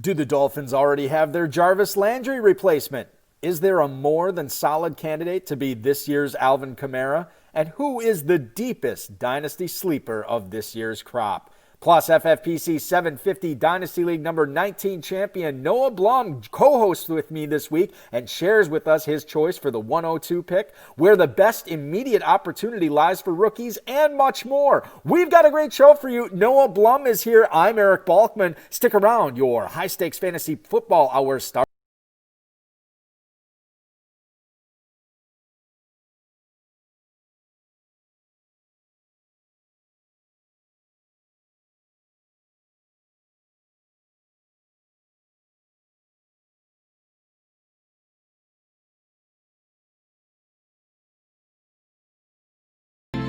Do the Dolphins already have their Jarvis Landry replacement? Is there a more than solid candidate to be this year's Alvin Kamara? And who is the deepest Dynasty sleeper of this year's crop? Plus, FFPC 750 Dynasty League number 19 champion Noah Blum co-hosts with me this week and shares with us his choice for the 102 pick, where the best immediate opportunity lies for rookies, and much more. We've got a great show for you. Noah Blum is here. I'm Eric Balkman. Stick around. Your high-stakes fantasy football hour starts.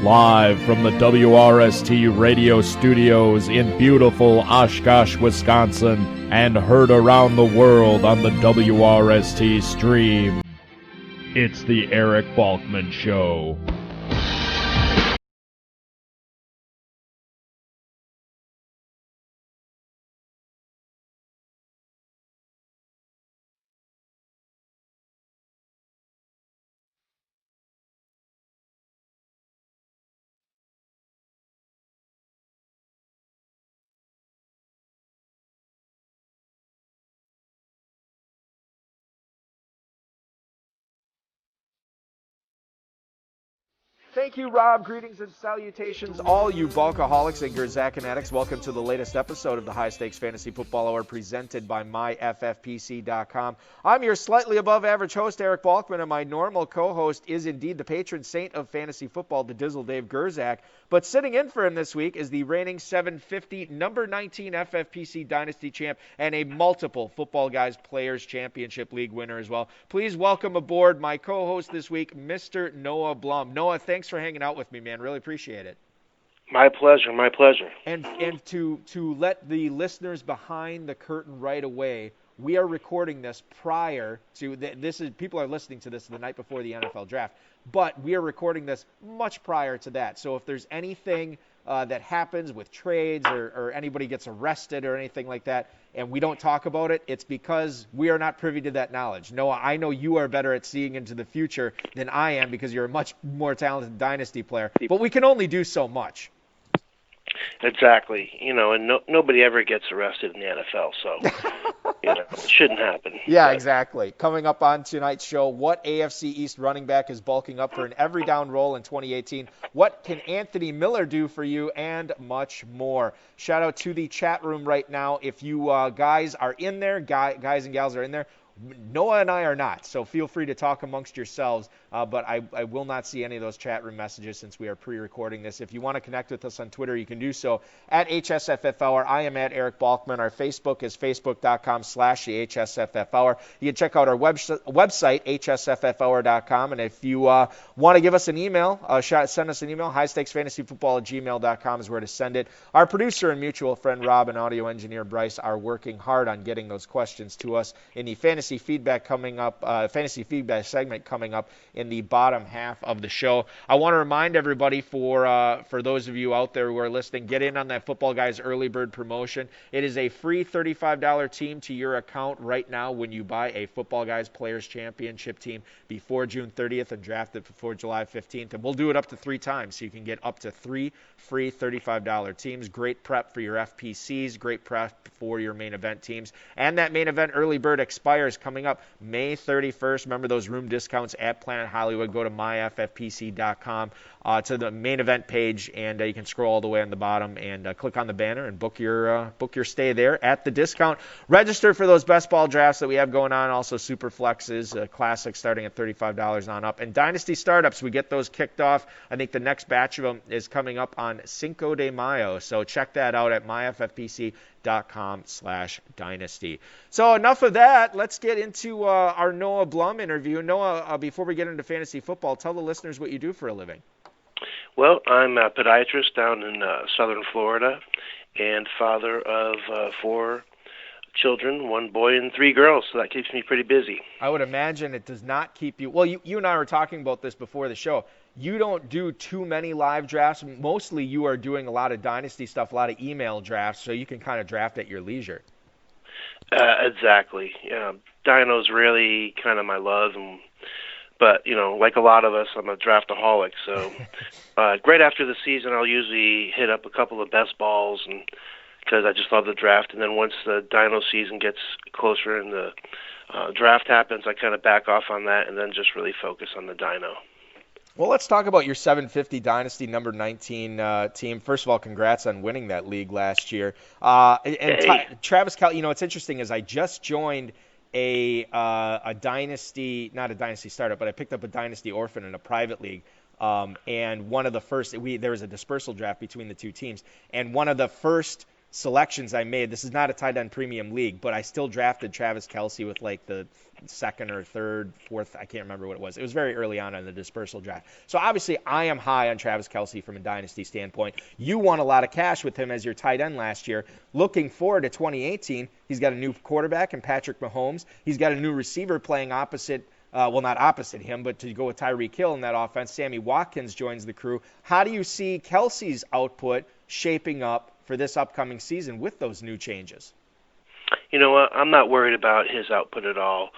Live from the WRST radio studios in beautiful Oshkosh, Wisconsin, and heard around the world on the WRST stream. It's the Eric Balkman Show. Thank you, Rob. Greetings and salutations, all you Bulkaholics and Gerzak addicts. Welcome to the latest episode of the High Stakes Fantasy Football Hour presented by myffpc.com. I'm your slightly above average host, Eric Balkman, and my normal co-host is indeed the patron saint of fantasy football, the Dizzle Dave Gerzak. But sitting in for him this week is the reigning 750 number 19 FFPC Dynasty champ and a multiple Football Guys Players Championship League winner as well. Please welcome aboard my co-host this week, Mr. Noah Blum. Noah, thanks for hanging out with me, man. Really appreciate it. My pleasure, my pleasure. And to let the listeners behind the curtain right away, we are recording this prior to people are listening to this the night before the NFL draft, but we are recording this much prior to that. So if there's anything that happens with trades or anybody gets arrested or anything like that, and we don't talk about it, it's because we are not privy to that knowledge. Noah, I know you are better at seeing into the future than I am because you're a much more talented Dynasty player, but we can only do so much. Exactly. And nobody ever gets arrested in the NFL, so, it shouldn't happen. Yeah, exactly. Coming up on tonight's show, what AFC East running back is bulking up for an every down role in 2018? What can Anthony Miller do for you? And much more. Shout out to the chat room right now. If you guys are in there, guys and gals are in there, Noah and I are not, so feel free to talk amongst yourselves, but I will not see any of those chat room messages since we are pre-recording this. If you want to connect with us on Twitter, you can do so at HSFF Hour. I am at Eric Balkman. Our Facebook is facebook.com/the HSFF Hour. You can check out our website, hsffhour.com, and if you want to give us an email, send us an email, highstakesfantasyfootball@gmail.com is where to send it. Our producer and mutual friend Rob and audio engineer Bryce are working hard on getting those questions to us in the fantasy feedback segment coming up in the bottom half of the show. I want to remind everybody, for those of you out there who are listening, get in on that Football Guys early bird promotion. It is a free $35 team to your account right now when you buy a Football Guys Players Championship team before June 30th and draft it before July 15th. And we'll do it up to 3 times, so you can get up to 3 free $35 teams. Great prep for your FPCs, great prep for your main event teams. And that main event early bird expires coming up May 31st. Remember those room discounts at Planet Hollywood. Go to myffpc.com to the main event page, and you can scroll all the way on the bottom and click on the banner and book your stay there at the discount. Register for those best ball drafts that we have going on. Also super flexes, classics starting at $35 on up, and dynasty startups. We get those kicked off. I think the next batch of them is coming up on Cinco de Mayo. So check that out at myffpc.com/dynasty. So enough of that. Let's get into our Noah Blum interview. Noah, before we get into fantasy football, tell the listeners what you do for a living. Well, I'm a podiatrist down in southern Florida and father of 4 children, 1 boy and 3 girls, so that keeps me pretty busy. I would imagine it does not keep you. Well, you and I were talking about this before the show. You don't do too many live drafts. Mostly you are doing a lot of dynasty stuff, a lot of email drafts, so you can kind of draft at your leisure. Exactly. Dino's really kind of my love, but like a lot of us, I'm a draftaholic. So right after the season, I'll usually hit up a couple of best balls, and because I just love the draft. And then once the Dino season gets closer and the draft happens, I kind of back off on that, and then just really focus on the Dino. Well, let's talk about your 750 Dynasty number 19 team. First of all, congrats on winning that league last year. Travis Kelce, it's interesting is I just joined a Dynasty, not a Dynasty startup, but I picked up a Dynasty orphan in a private league. And one of the first, there was a dispersal draft between the two teams. And one of the first selections I made, this is not a tight end premium league, but I still drafted Travis Kelce with like the second or third, fourth, I can't remember what it was. It was very early on in the dispersal draft. So obviously I am high on Travis Kelce from a dynasty standpoint. You won a lot of cash with him as your tight end last year. Looking forward to 2018, he's got a new quarterback in Patrick Mahomes. He's got a new receiver playing opposite not opposite him, but to go with Tyreek Hill in that offense. Sammy Watkins joins the crew. How do you see Kelce's output shaping up for this upcoming season with those new changes? You know what? I'm not worried about his output at all.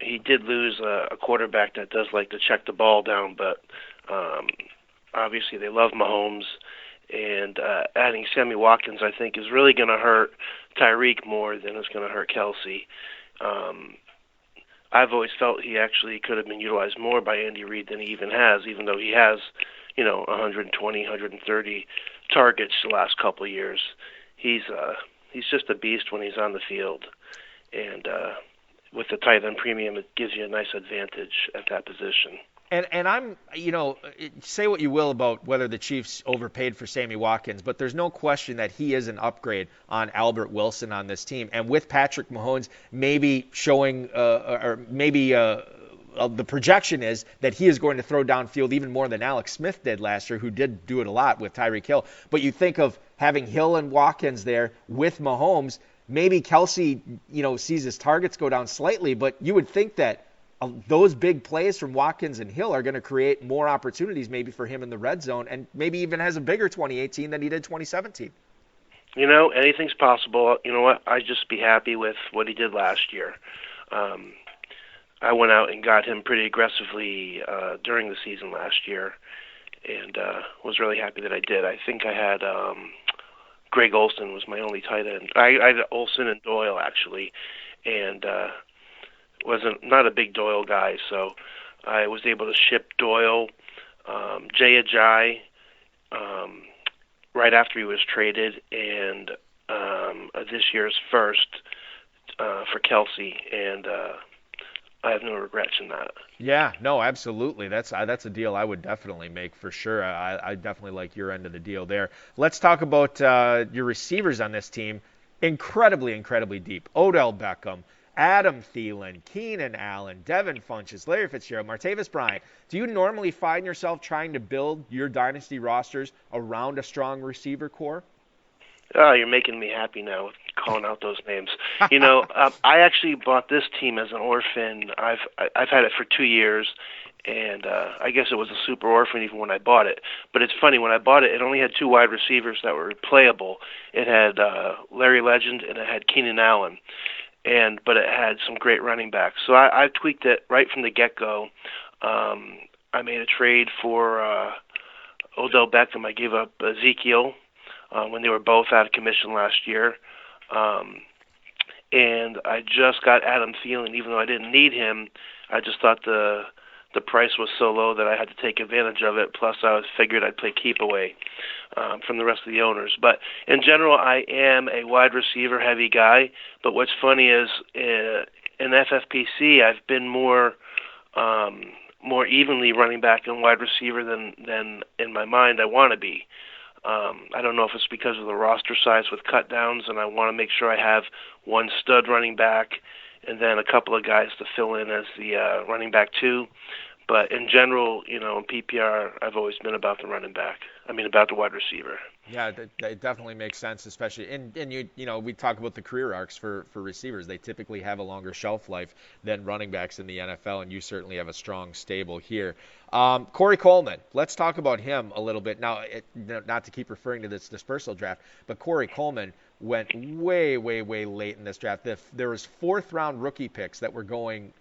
He did lose a quarterback that does like to check the ball down, but obviously they love Mahomes. And adding Sammy Watkins, I think, is really going to hurt Tyreek more than it's going to hurt Kelce. I've always felt he actually could have been utilized more by Andy Reid than he even has, even though he has, 120, 130 targets the last couple of years. He's just a beast when he's on the field, and with the tight end premium, it gives you a nice advantage at that position. And I'm, say what you will about whether the Chiefs overpaid for Sammy Watkins, but there's no question that he is an upgrade on Albert Wilson on this team. And with Patrick Mahomes maybe showing, the projection is that he is going to throw downfield even more than Alex Smith did last year, who did do it a lot with Tyreek Hill. But you think of having Hill and Watkins there with Mahomes, maybe Kelce, sees his targets go down slightly, but you would think that those big plays from Watkins and Hill are going to create more opportunities maybe for him in the red zone, and maybe even has a bigger 2018 than he did 2017. Anything's possible. You know what? I'd just be happy with what he did last year. I went out and got him pretty aggressively during the season last year, and was really happy that I did. I think I had Greg Olsen was my only tight end. I had Olsen and Doyle, actually, and not a big Doyle guy, so I was able to ship Doyle, Jay Ajayi, right after he was traded, and this year's first for Kelce, and I have no regrets in that. Yeah, no, absolutely. That's a deal I would definitely make for sure. I definitely like your end of the deal there. Let's talk about your receivers on this team. Incredibly, incredibly deep. Odell Beckham, Adam Thielen, Keenan Allen, Devin Funchess, Larry Fitzgerald, Martavis Bryant. Do you normally find yourself trying to build your dynasty rosters around a strong receiver core? Oh, you're making me happy now with calling out those names. I actually bought this team as an orphan. I've had it for 2 years, and I guess it was a super orphan even when I bought it. But it's funny, when I bought it, it only had 2 wide receivers that were playable. It had Larry Legend and it had Keenan Allen. But it had some great running backs. So I tweaked it right from the get-go. I made a trade for Odell Beckham. I gave up Ezekiel when they were both out of commission last year. And I just got Adam Thielen, even though I didn't need him. I just thought the price was so low that I had to take advantage of it. Plus, I figured I'd play keep away from the rest of the owners. But in general, I am a wide receiver heavy guy. But what's funny is in FFPC, I've been more evenly running back and wide receiver than in my mind I want to be. I don't know if it's because of the roster size with cut downs, and I want to make sure I have one stud running back and then a couple of guys to fill in as the running back too. But in general, in PPR, I've always been about the about the wide receiver. Yeah, that definitely makes sense, especially and we talk about the career arcs for receivers. They typically have a longer shelf life than running backs in the NFL, and you certainly have a strong stable here. Corey Coleman, let's talk about him a little bit. Now, not to keep referring to this dispersal draft, but Corey Coleman, went way, way, way late in this draft. There was fourth-round rookie picks that were going,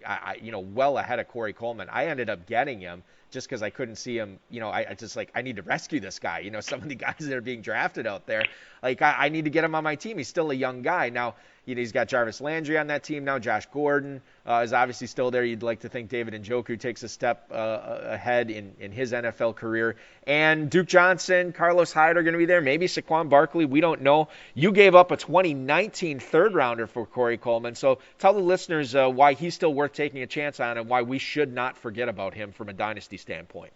well ahead of Corey Coleman. I ended up getting him just because I couldn't see him. I just I need to rescue this guy. Some of the guys that are being drafted out there, I need to get him on my team. He's still a young guy. Now, he's got Jarvis Landry on that team now. Josh Gordon is obviously still there. You'd like to think David Njoku takes a step ahead in his NFL career. And Duke Johnson, Carlos Hyde are going to be there. Maybe Saquon Barkley. We don't know. You gave up a 2019 third-rounder for Corey Coleman. So tell the listeners why he's still worth taking a chance on and why we should not forget about him from a dynasty standpoint.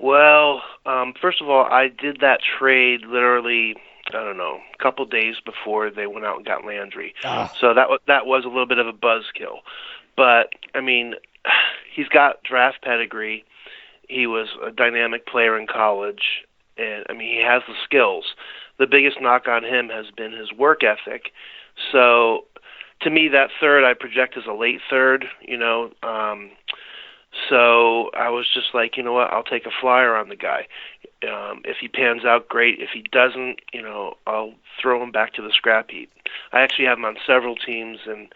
Well, first of all, I did that trade literally, I don't know, a couple days before they went out and got Landry. So that was a little bit of a buzzkill. But, he's got draft pedigree. He was a dynamic player in college. And, he has the skills. The biggest knock on him has been his work ethic. So, to me, that third I project as a late third, So I was just like, you know what, I'll take a flyer on the guy. If he pans out, great. If he doesn't, I'll throw him back to the scrap heap. I actually have him on several teams, and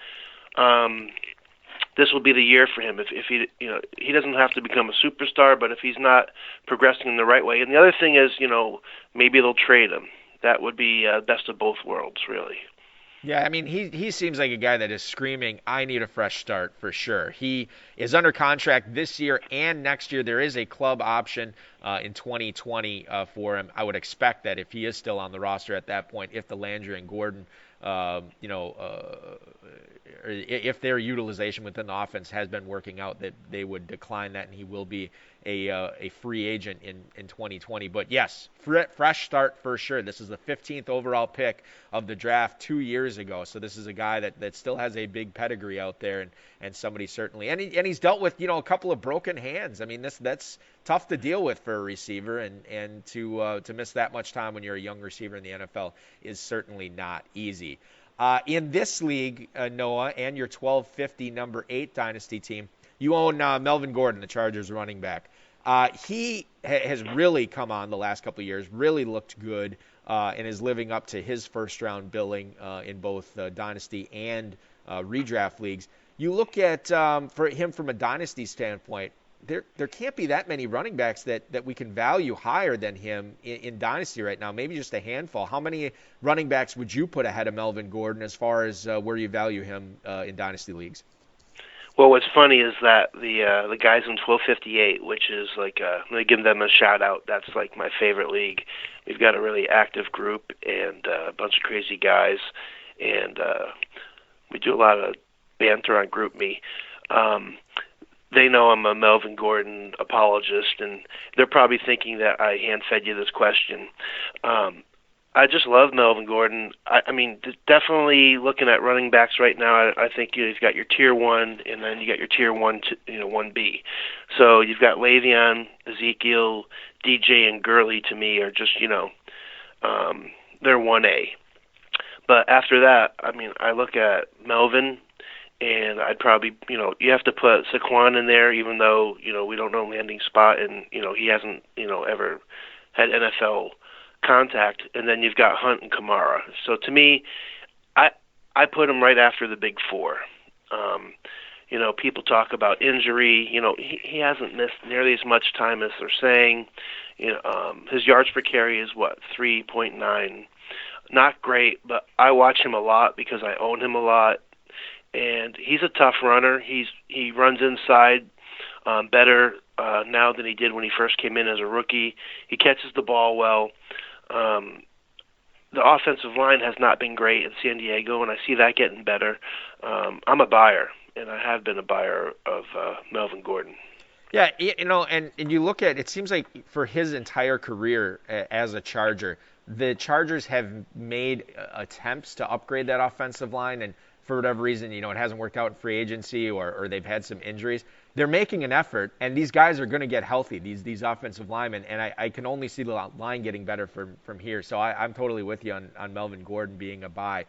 this will be the year for him. If he, he doesn't have to become a superstar, but if he's not progressing in the right way. And the other thing is, maybe they'll trade him. That would be best of both worlds, really. Yeah, he seems like a guy that is screaming, I need a fresh start for sure. He is under contract this year and next year. There is a club option in 2020 for him. I would expect that if he is still on the roster at that point, if the Landry and Gordon, if their utilization within the offense has been working out, that they would decline that and he will be a free agent in 2020. But yes, fresh start for sure. This is the 15th overall pick of the draft 2 years ago. So this is a guy that still has a big pedigree out there and somebody certainly. And he's dealt with, a couple of broken hands. That's tough to deal with for a receiver and to miss that much time when you're a young receiver in the NFL is certainly not easy. In this league, Noah, and your 1250 number 8 dynasty team, you own Melvin Gordon, the Chargers running back. He has really come on the last couple of years, really looked good, and is living up to his first-round billing in both dynasty and redraft leagues. You look at for him from a dynasty standpoint, there can't be that many running backs that we can value higher than him in dynasty right now, maybe just a handful. How many running backs would you put ahead of Melvin Gordon as far as where you value him in dynasty leagues? Well, what's funny is that the guys in 1258, which is let me give them a shout out. That's my favorite league. We've got a really active group and a bunch of crazy guys, and we do a lot of banter on GroupMe. They know I'm a Melvin Gordon apologist, and they're probably thinking that I hand-fed you this question. I just love Melvin Gordon. Definitely looking at running backs right now, I think you've got your tier 1, and then you got your tier 1, 1B. So you've got Le'Veon, Ezekiel, DJ, and Gurley to me are just, they're 1A. But after that, I look at Melvin, and I'd probably, you have to put Saquon in there, even though, we don't know landing spot, and, he hasn't, ever had NFL contact. And then you've got Hunt and Kamara. So to me, I put him right after the big four. People talk about injury. He hasn't missed nearly as much time as they're saying. His yards per carry is 3.9. Not great, but I watch him a lot because I own him a lot. And he's a tough runner. He runs inside better now than he did when he first came in as a rookie. He catches the ball well. The offensive line has not been great in San Diego, and I see that getting better. I'm a buyer, and I have been a buyer of Melvin Gordon. Yeah, and you look at it seems like for his entire career as a Charger, the Chargers have made attempts to upgrade that offensive line, and for whatever reason, it hasn't worked out in free agency or they've had some injuries. They're making an effort, and these guys are going to get healthy, these offensive linemen, and I can only see the line getting better from here. So I'm totally with you on Melvin Gordon being a buy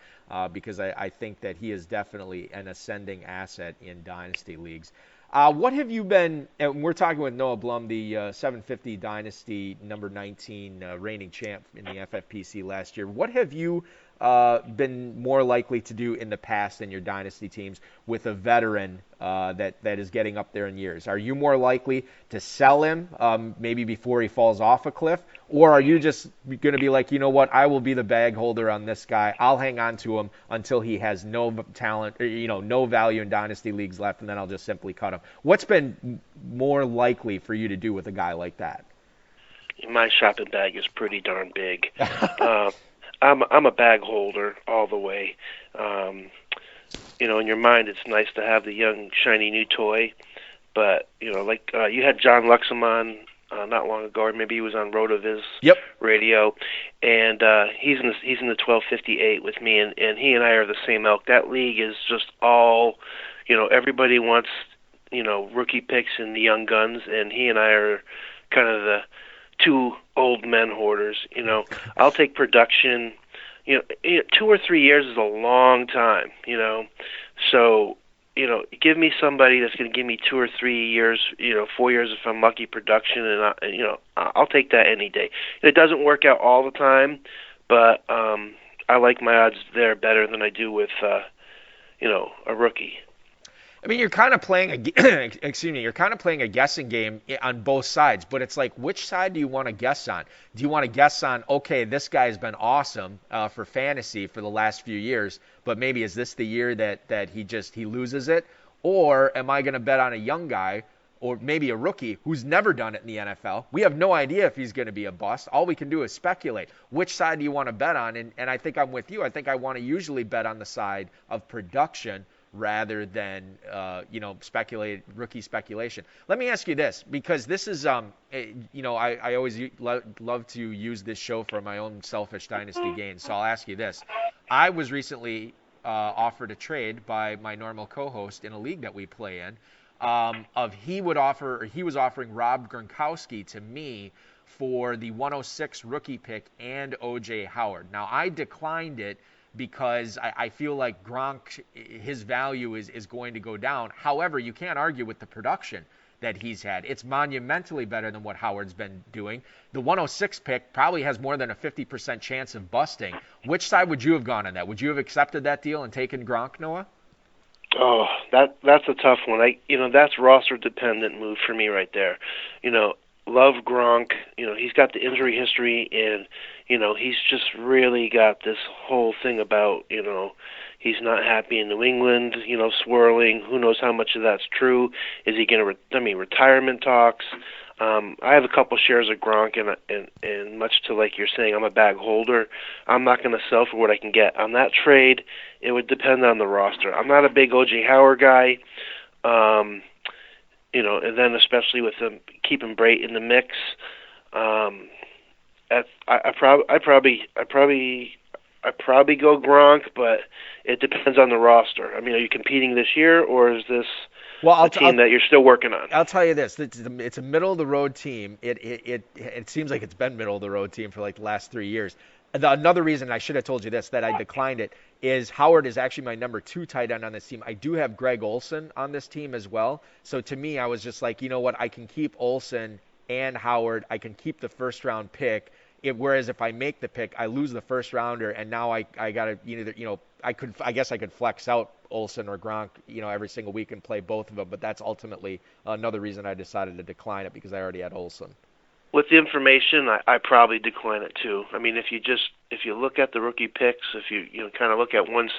because I think that he is definitely an ascending asset in dynasty leagues. What have you been, and we're talking with Noah Blum, the 750 Dynasty number 19 reigning champ in the FFPC last year. What have you been more likely to do in the past in your dynasty teams with a veteran that is getting up there in years? Are you more likely to sell him maybe before he falls off a cliff, or are you just going to be like, you know what, I will be the bag holder on this guy. I'll hang on to him until he has no talent, or, no value in dynasty leagues left, and then I'll just simply cut him. What's been more likely for you to do with a guy like that? My shopping bag is pretty darn big. I'm a bag holder all the way. In your mind, it's nice to have the young, shiny new toy, but you had John Luxem on not long ago, or maybe he was on RotoViz radio, and he's in the 1258 with me, and he and I are the same elk. That league is just all, everybody wants, rookie picks and the young guns, and he and I are kind of the two old men hoarders. I'll take production. 2 or 3 years is a long time. So give me somebody that's going to give me 2 or 3 years. 4 years if I'm lucky production, and I'll take that any day. It doesn't work out all the time, but I like my odds there better than I do with a rookie. I mean, you're kind of playing you're kind of playing a guessing game on both sides, but it's like, which side do you want to guess on? Do you want to guess on, okay, this guy's been awesome for fantasy for the last few years, but maybe is this the year that he loses it? Or am I going to bet on a young guy or maybe a rookie who's never done it in the NFL? We have no idea if he's going to be a bust. All we can do is speculate. Which side do you want to bet on? And I think I'm with you. I think I want to usually bet on the side of production rather than rookie speculation. Let me ask you this, because this is I always love to use this show for my own selfish dynasty gains. So I'll ask you this. I was recently offered a trade by my normal co-host in a league that we play in. He was offering Rob Gronkowski to me for the 106 rookie pick and O.J. Howard. Now, I declined it because I feel like Gronk, his value is going to go down. However, you can't argue with the production that he's had. It's monumentally better than what Howard's been doing. The 106 pick probably has more than a 50% chance of busting. Which side would you have gone on that? Would you have accepted that deal and taken Gronk, Noah? Oh, that's a tough one. That's roster dependent move for me right there. Love Gronk. He's got the injury history, and he's just really got this whole thing about he's not happy in New England. Swirling. Who knows how much of that's true? Is he going to? Retirement talks. I have a couple shares of Gronk, and much to like you're saying, I'm a bag holder. I'm not going to sell for what I can get. On that trade, it would depend on the roster. I'm not a big O.J. Howard guy. And then especially with them keeping Brait in the mix, I probably go Gronk, but it depends on the roster. I mean, are you competing this year, or is this a team that you're still working on? I'll tell you this: it's a middle of the road team. It seems like it's been middle of the road team for like the last 3 years. Another reason I should have told you this, that I declined it, is Howard is actually my number 2 tight end on this team. I do have Greg Olsen on this team as well. So to me, I was just like, you know what? I can keep Olsen and Howard. I can keep the first round pick. Whereas if I make the pick, I lose the first rounder, and now I gotta I guess I could flex out Olsen or Gronk every single week and play both of them. But that's ultimately another reason I decided to decline it, because I already had Olsen. With the information, I probably decline it too. I mean, if you look at the rookie picks, if you kind of look at 1-6,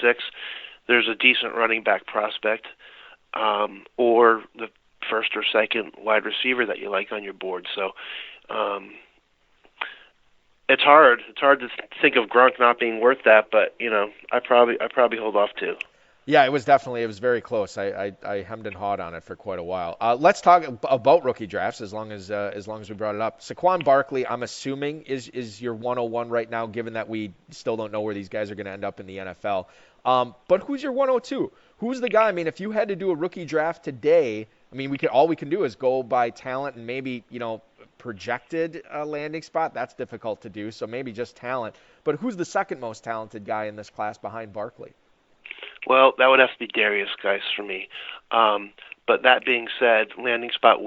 there's a decent running back prospect, or the first or second wide receiver that you like on your board. So it's hard. It's hard to think of Gronk not being worth that, but I probably hold off too. Yeah, it was very close. I hemmed and hawed on it for quite a while. Let's talk about rookie drafts as long as we brought it up. Saquon Barkley, I'm assuming, is your 101 right now, given that we still don't know where these guys are going to end up in the NFL. But who's your 102? Who's the guy? I mean, if you had to do a rookie draft today, I mean, all we can do is go by talent and maybe projected landing spot. That's difficult to do, so maybe just talent. But who's the second most talented guy in this class behind Barkley? Well, that would have to be Darius Geis for me. But that being said, landing spot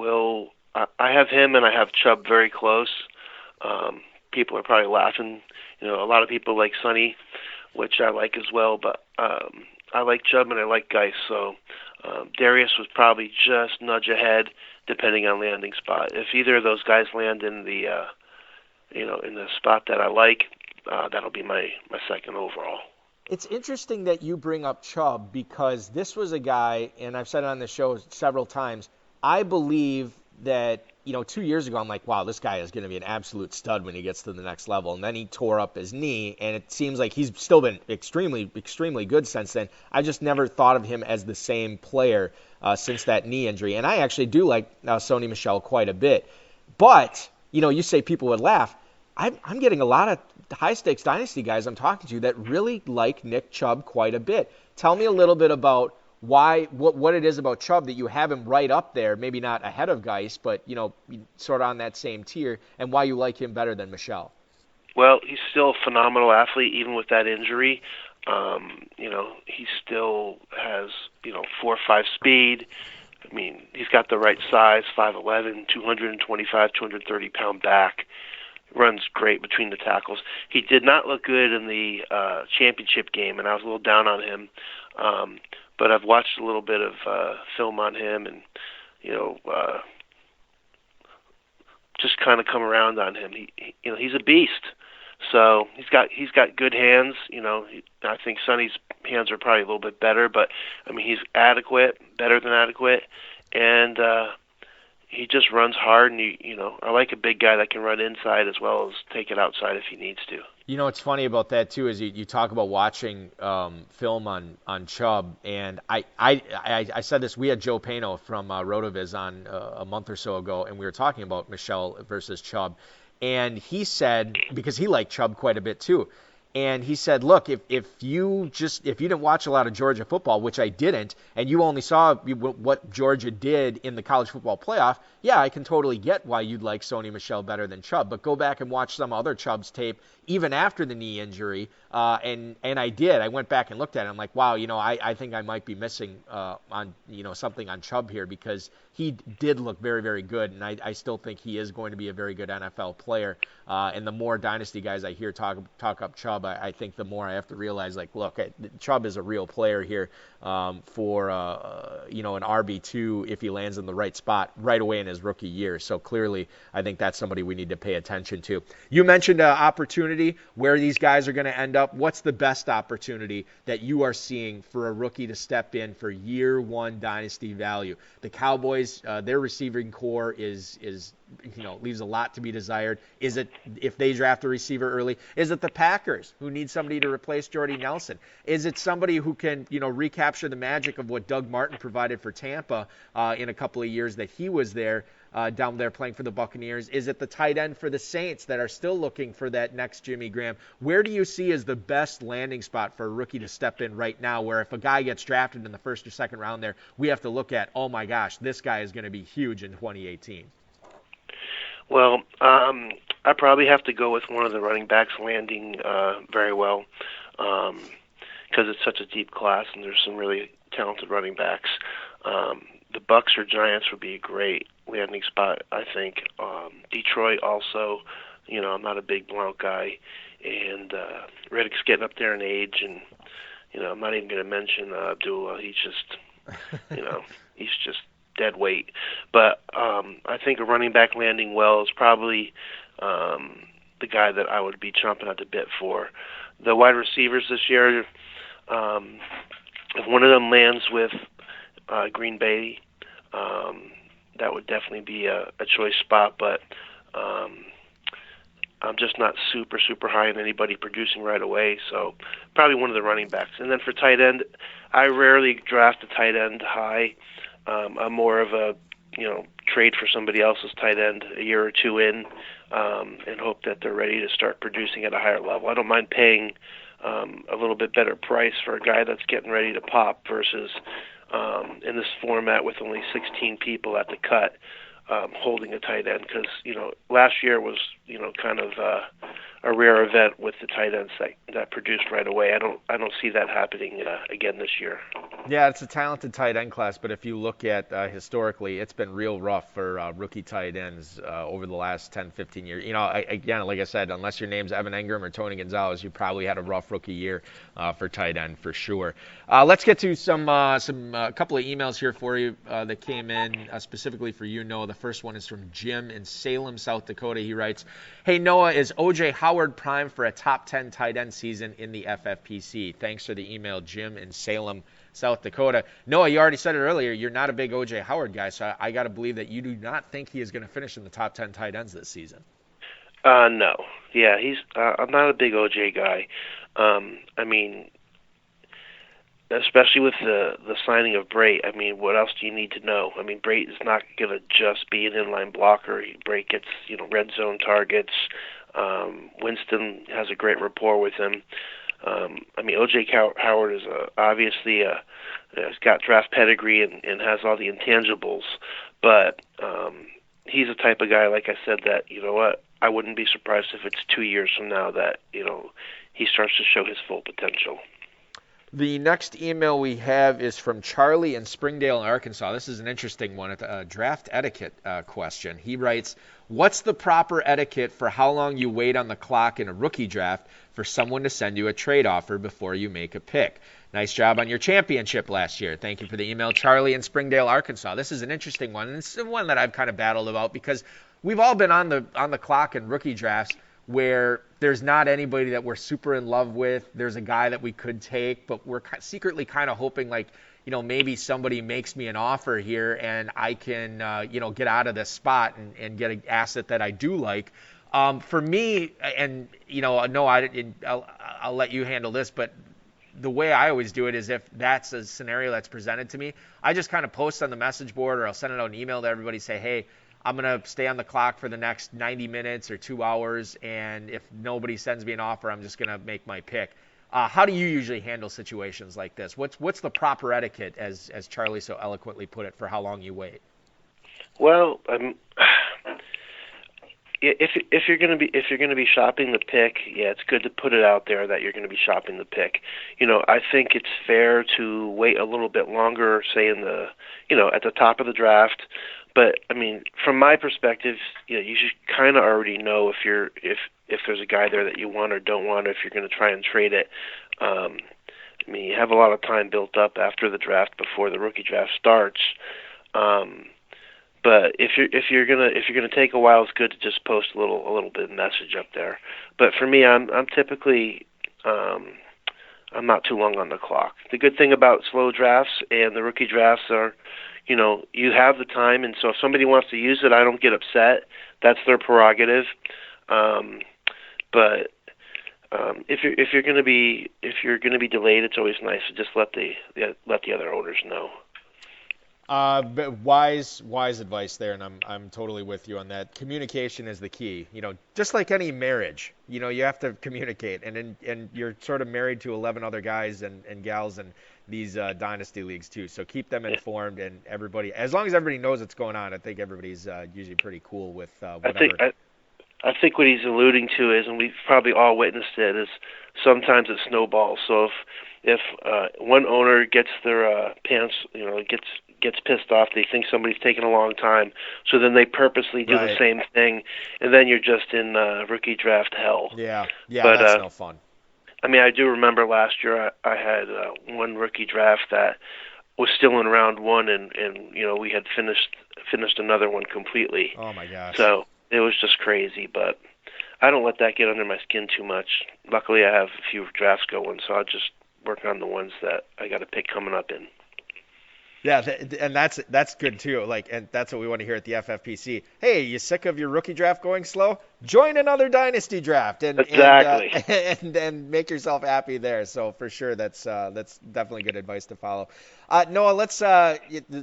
I have him and I have Chubb very close. People are probably laughing. A lot of people like Sonny which I like as well. But I like Chubb and I like Geis. So Darius was probably just nudge ahead, depending on landing spot. If either of those guys land in the in the spot that I like, that'll be my second overall. It's interesting that you bring up Chubb because this was a guy, and I've said it on the show several times, I believe that, 2 years ago, I'm like, wow, this guy is going to be an absolute stud when he gets to the next level. And then he tore up his knee, and it seems like he's still been extremely, extremely good since then. I just never thought of him as the same player since that knee injury. And I actually do like Sony Michel quite a bit. But, you say people would laugh. I'm getting a lot of high-stakes Dynasty guys I'm talking to that really like Nick Chubb quite a bit. Tell me a little bit about what it is about Chubb that you have him right up there, maybe not ahead of Geis, but, sort of on that same tier, and why you like him better than Michel. Well, he's still a phenomenal athlete, even with that injury. He still has, 4.5 speed. I mean, he's got the right size, 5'11", 225, 230-pound back. Runs great between the tackles. He did not look good in the championship game, and I was a little down on him. But I've watched a little bit of film on him, and just kind of come around on him. He's a beast. So he's got good hands. I think Sonny's hands are probably a little bit better, but I mean he's adequate, better than adequate, and he just runs hard. And I like a big guy that can run inside as well as take it outside if he needs to. What's funny about that too is you talk about watching film on Chubb, and I said this. We had Joe Pano from RotoViz on a month or so ago, and we were talking about Michel versus Chubb. And he said, because he liked Chubb quite a bit too, and he said, look, if you didn't watch a lot of Georgia football, which I didn't, and you only saw what Georgia did in the college football playoff, yeah, I can totally get why you'd like Sony Michel better than Chubb. But go back and watch some other Chubb's tape, even after the knee injury, and I did. I went back and looked at it. I'm like, wow, I think I might be missing on something on Chubb here, because he did look very, very good, and I still think he is going to be a very good NFL player. And the more Dynasty guys I hear talk up Chubb, I think the more I have to realize, like, look, Chubb is a real player here for an RB2 if he lands in the right spot right away in his rookie year. So clearly, I think that's somebody we need to pay attention to. You mentioned opportunity, where these guys are going to end up. What's the best opportunity that you are seeing for a rookie to step in for year one Dynasty value? The Cowboys, their receiving core is leaves a lot to be desired. Is it, if they draft a receiver early, is it the Packers who need somebody to replace Jordy Nelson? Is it somebody who can, recapture the magic of what Doug Martin provided for Tampa in a couple of years that he was there, down there playing for the Buccaneers? Is it the tight end for the Saints that are still looking for that next Jimmy Graham? Where do you see as the best landing spot for a rookie to step in right now, where if a guy gets drafted in the first or second round there, we have to look at, oh my gosh, this guy is going to be huge in 2018? Well, I probably have to go with one of the running backs landing very well, because it's such a deep class and there's some really talented running backs. The Bucks or Giants would be a great landing spot, I think. Detroit also, I'm not a big Blount guy, and Reddick's getting up there in age, and I'm not even going to mention Abdullah. He's just dead weight. But I think a running back landing well is probably the guy that I would be chomping at the bit for. The wide receivers this year, if one of them lands with Green Bay, that would definitely be a choice spot, but I'm just not super, super high on anybody producing right away, so probably one of the running backs. And then for tight end, I rarely draft a tight end high. I'm more of a, trade for somebody else's tight end a year or two in, and hope that they're ready to start producing at a higher level. I don't mind paying a little bit better price for a guy that's getting ready to pop versus in this format with only 16 people at the cut holding a tight end, because last year was kind of a rare event with the tight ends that produced right away. I don't see that happening again this year. Yeah, it's a talented tight end class, but if you look at historically, it's been real rough for rookie tight ends over the last 10, 15 years. Again, like I said, unless your name's Evan Engram or Tony Gonzalez, you probably had a rough rookie year for tight end for sure. Let's get to some couple of emails here for you that came in specifically for you, Noah. The first one is from Jim in Salem, South Dakota. He writes, "Hey Noah, is O.J. Howard prime for a top 10 tight end season in the FFPC?" Thanks for the email, Jim in Salem, South Dakota. Noah, you already said it earlier. You're not a big O.J. Howard guy, so I got to believe that you do not think he is going to finish in the top 10 tight ends this season. No. Yeah, I'm not a big OJ guy. I mean, especially with the signing of Brait. I mean, what else do you need to know? I mean, Brait is not going to just be an inline blocker. Brait gets red zone targets. Winston has a great rapport with him. I mean, O.J. Howard is obviously has got draft pedigree and has all the intangibles, but he's a type of guy, like I said, that I wouldn't be surprised if it's 2 years from now that he starts to show his full potential. The next email we have is from Charlie in Springdale, Arkansas. This is an interesting one, a draft etiquette question. He writes, "What's the proper etiquette for how long you wait on the clock in a rookie draft for someone to send you a trade offer before you make a pick? Nice job on your championship last year." Thank you for the email, Charlie in Springdale, Arkansas. This is an interesting one, and it's one that I've kind of battled about because we've all been on the clock in rookie drafts where there's not anybody that we're super in love with. There's a guy that we could take, but we're secretly kind of hoping maybe somebody makes me an offer here and I can, get out of this spot and get an asset that I do like. For me, and, no, I'll let you handle this, but the way I always do it is if that's a scenario that's presented to me, I just kind of post on the message board or I'll send out an email to everybody, say, hey, I'm going to stay on the clock for the next 90 minutes or 2 hours, and if nobody sends me an offer, I'm just going to make my pick. How do you usually handle situations like this? What's the proper etiquette, as Charlie so eloquently put it, for how long you wait? Well, if you're going to be shopping the pick, yeah, it's good to put it out there that you're going to be shopping the pick. I think it's fair to wait a little bit longer, say at the top of the draft. But I mean, from my perspective, you should kind of already know if there's a guy there that you want or don't want, or if you're going to try and trade it. I mean, you have a lot of time built up after the draft before the rookie draft starts. But if you're gonna take a while, it's good to just post a little bit of message up there. But for me, I'm typically I'm not too long on the clock. The good thing about slow drafts and the rookie drafts are, you have the time, and so if somebody wants to use it, I don't get upset. That's their prerogative. But if you're going to be delayed, it's always nice to just let the other owners know. But wise advice there, and I'm totally with you on that. Communication is the key. Just like any marriage, you have to communicate, and you're sort of married to 11 other guys and gals in these dynasty leagues too. So keep them informed, and everybody, as long as everybody knows what's going on, I think everybody's usually pretty cool with whatever. I think what he's alluding to is, and we've probably all witnessed it, is sometimes it snowballs. So if one owner gets their pants, gets pissed off, they think somebody's taking a long time, so then they purposely do the same thing, and then you're just in rookie draft hell. Yeah, but, that's no fun. I mean, I do remember last year I had one rookie draft that was still in round one, and we had finished another one completely. Oh my gosh! So it was just crazy, but I don't let that get under my skin too much. Luckily, I have a few drafts going, so I'll just work on the ones that I got a pick coming up in. Yeah, and that's good too. And that's what we want to hear at the FFPC. Hey, you sick of your rookie draft going slow? Join another dynasty draft and and make yourself happy there. So for sure, that's definitely good advice to follow. Noah,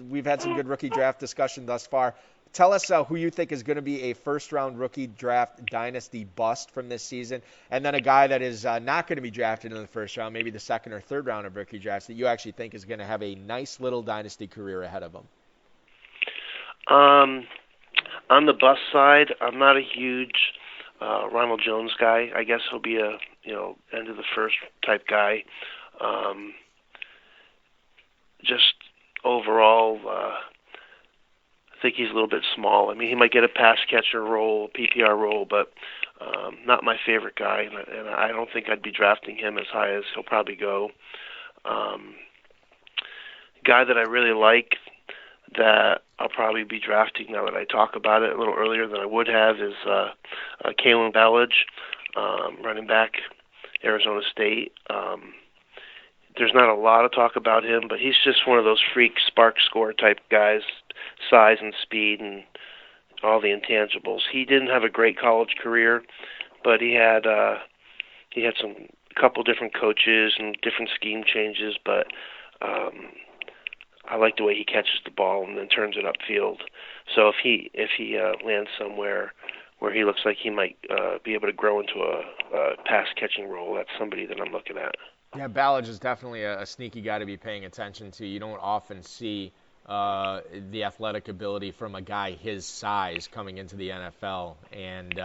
we've had some good rookie draft discussion thus far. Tell us who you think is going to be a first-round rookie draft dynasty bust from this season, and then a guy that is not going to be drafted in the first round, maybe the second or third round of rookie drafts, that you actually think is going to have a nice little dynasty career ahead of him. On the bust side, I'm not a huge Ronald Jones guy. I guess he'll be a end of the first type guy. overall, I think he's a little bit small. I mean, he might get a pass catcher role, PPR role, but not my favorite guy, and I don't think I'd be drafting him as high as he'll probably go. Guy that I really like that I'll probably be drafting now that I talk about it a little earlier than I would have is Kalen Ballage, running back, Arizona State. There's not a lot of talk about him, but he's just one of those freak spark score type guys, size and speed and all the intangibles. He didn't have a great college career, but he had some couple different coaches and different scheme changes, but I like the way he catches the ball and then turns it upfield. So if he lands somewhere where he looks like he might be able to grow into a pass catching role, that's somebody that I'm looking at. Yeah, Ballage is definitely a sneaky guy to be paying attention to. You don't often see the athletic ability from a guy his size coming into the NFL, and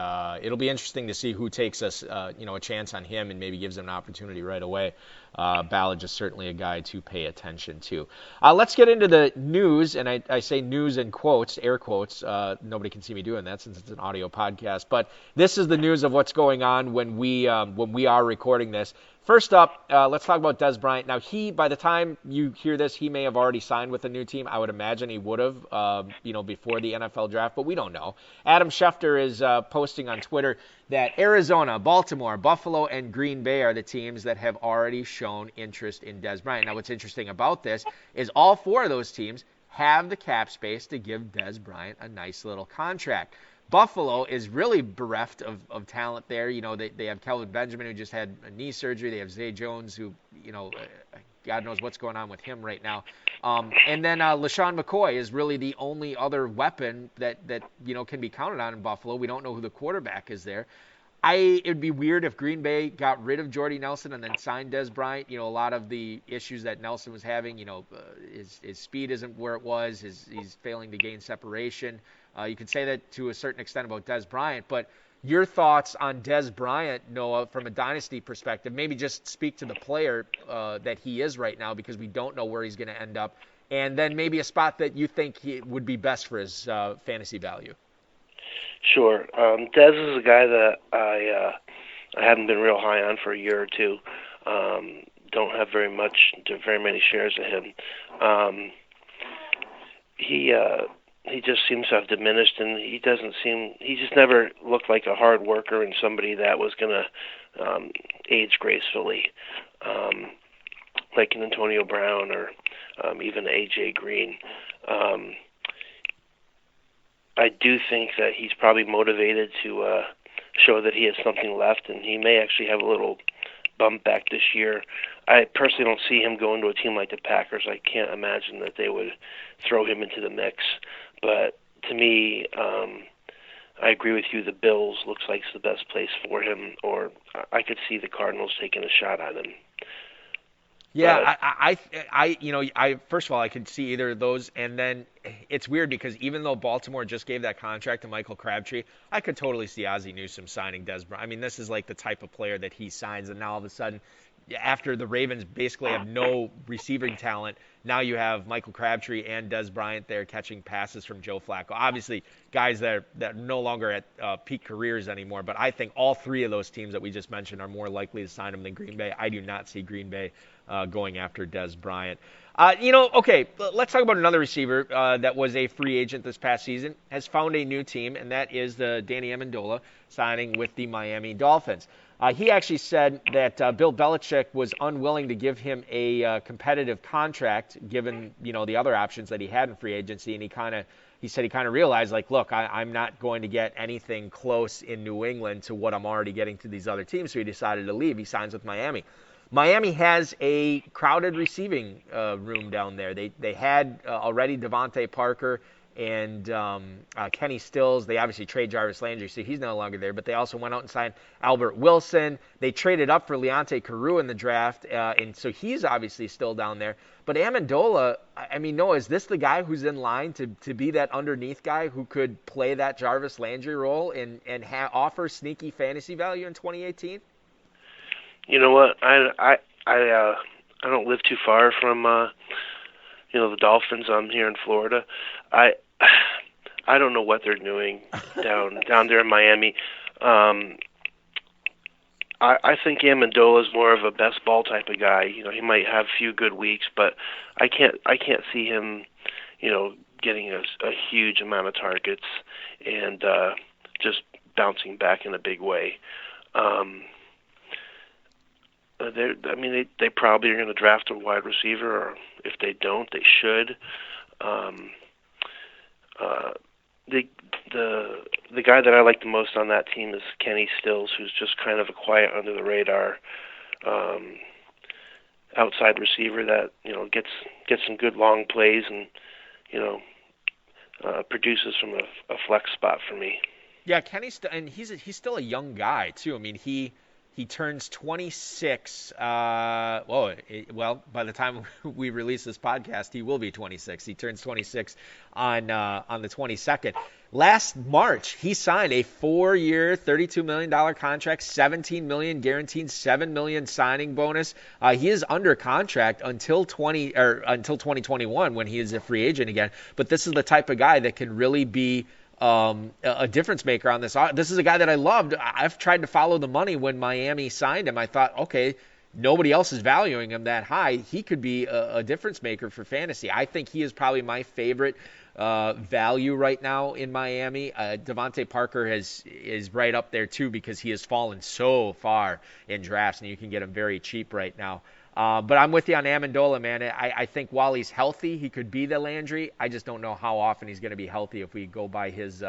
it'll be interesting to see who takes us, a chance on him and maybe gives him an opportunity right away. Ballage is certainly a guy to pay attention to. Let's get into the news, and I say news in quotes, air quotes. Nobody can see me doing that since it's an audio podcast, but this is the news of what's going on when we are recording this. First up, let's talk about Dez Bryant. Now, by the time you hear this, he may have already signed with a new team. I would imagine he would have, before the NFL draft, but we don't know. Adam Schefter is posting on Twitter that Arizona, Baltimore, Buffalo, and Green Bay are the teams that have already shown interest in Dez Bryant. Now, what's interesting about this is all four of those teams have the cap space to give Dez Bryant a nice little contract. Buffalo is really bereft of talent there. They have Kelvin Benjamin, who just had a knee surgery. They have Zay Jones, who, God knows what's going on with him right now. And then LaShawn McCoy is really the only other weapon that can be counted on in Buffalo. We don't know who the quarterback is there. It'd be weird if Green Bay got rid of Jordy Nelson and then signed Dez Bryant. A lot of the issues that Nelson was having, his speed isn't where it was. He's failing to gain separation. You could say that to a certain extent about Dez Bryant, but your thoughts on Dez Bryant, Noah, from a dynasty perspective, maybe just speak to the player that he is right now, because we don't know where he's going to end up, and then maybe a spot that you think would be best for his fantasy value. Sure. Dez is a guy that I haven't been real high on for a year or two. Don't have very many shares of him. He just seems to have diminished, and he just never looked like a hard worker and somebody that was going to age gracefully, like an Antonio Brown or even A.J. Green. I do think that he's probably motivated to show that he has something left, and he may actually have a little bump back this year. I personally don't see him going to a team like the Packers. I can't imagine that they would throw him into the mix. But to me, I agree with you. The Bills looks like it's the best place for him, or I could see the Cardinals taking a shot at him. Yeah, I first of all, I could see either of those, and then it's weird because even though Baltimore just gave that contract to Michael Crabtree, I could totally see Ozzie Newsome signing Dez Bryant. I mean, this is like the type of player that he signs, and now all of a sudden, after the Ravens basically have no receiving talent, now you have Michael Crabtree and Dez Bryant there catching passes from Joe Flacco. Obviously, guys that are no longer at peak careers anymore, but I think all three of those teams that we just mentioned are more likely to sign him than Green Bay. I do not see Green Bay going after Dez Bryant. Okay, let's talk about another receiver that was a free agent this past season, has found a new team, and that is the Danny Amendola signing with the Miami Dolphins. He actually said that Bill Belichick was unwilling to give him a competitive contract given, the other options that he had in free agency, and he said he kind of realized, like, look, I'm not going to get anything close in New England to what I'm already getting to these other teams, so he decided to leave. He signs with Miami. Miami has a crowded receiving room down there. They had already Devontae Parker and Kenny Stills. They obviously trade Jarvis Landry, so he's no longer there. But they also went out and signed Albert Wilson. They traded up for Leonte Carew in the draft, and so he's obviously still down there. But Amendola, I mean, Noah, is this the guy who's in line to be that underneath guy who could play that Jarvis Landry role and offer sneaky fantasy value in 2018? You know what? I don't live too far from the Dolphins here in Florida. I I don't know what they're doing down there in Miami. I think Amendola is more of a best ball type of guy. He might have a few good weeks, but I can't see him, getting a huge amount of targets and just bouncing back in a big way. They probably are going to draft a wide receiver, or if they don't, they should. The guy that I like the most on that team is Kenny Stills, who's just kind of a quiet under the radar outside receiver that gets some good long plays and produces from a flex spot for me. Yeah, and he's still a young guy too. I mean, he turns 26. By the time we release this podcast, he will be 26. He turns 26 on the 22nd. Last March, he signed a 4-year, $32 million contract, $17 million guaranteed, $7 million signing bonus. He is under contract until 2021 when he is a free agent again. But this is the type of guy that can really be a difference maker on this. This is a guy that I loved. I've tried to follow the money when Miami signed him. I thought, okay, nobody else is valuing him that high. He could be a difference maker for fantasy. I think he is probably my favorite value right now in Miami. Devontae Parker is right up there too because he has fallen so far in drafts and you can get him very cheap right now. But I'm with you on Amendola, man. I think while he's healthy, he could be the Landry. I just don't know how often he's going to be healthy if we go by his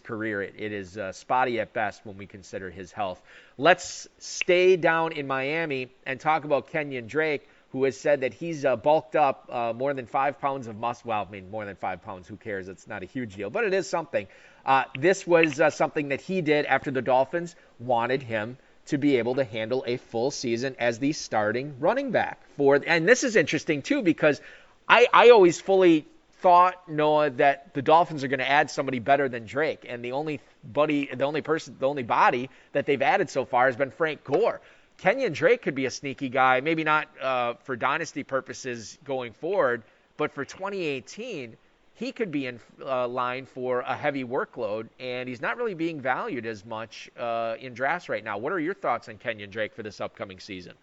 career. It is spotty at best when we consider his health. Let's stay down in Miami and talk about Kenyon Drake, who has said that he's bulked up more than 5 pounds of muscle. Well, I mean, more than 5 pounds. Who cares? It's not a huge deal, but it is something. This was something that he did after the Dolphins wanted him to be able to handle a full season as the starting running back and this is interesting too because I always fully thought, Noah, that the Dolphins are going to add somebody better than Drake, and the only body that they've added so far has been Frank Gore. Kenyon Drake could be a sneaky guy, maybe not for dynasty purposes going forward, but for 2018. He could be in line for a heavy workload, and he's not really being valued as much in drafts right now. What are your thoughts on Kenyon Drake for this upcoming season?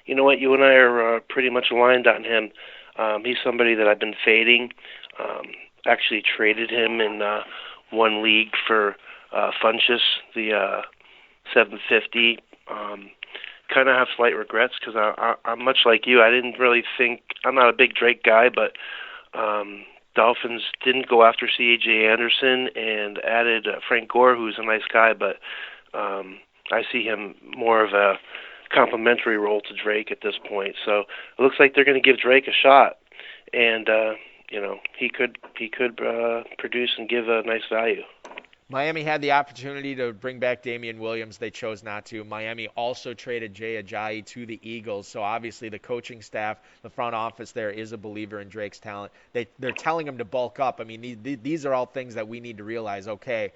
You know what? You and I are pretty much aligned on him. He's somebody that I've been fading. Actually traded him in one league for Funchess, the 750. Kind of have slight regrets because I'm much like you. I didn't really think – I'm not a big Drake guy, but Dolphins didn't go after C.J. Anderson and added Frank Gore, who's a nice guy, but I see him more of a complementary role to Drake at this point. So it looks like they're going to give Drake a shot, and he could produce and give a nice value. Miami had the opportunity to bring back Damian Williams. They chose not to. Miami also traded Jay Ajayi to the Eagles. So obviously the coaching staff, the front office there is a believer in Drake's talent. They're telling him to bulk up. I mean, these are all things that we need to realize. Okay,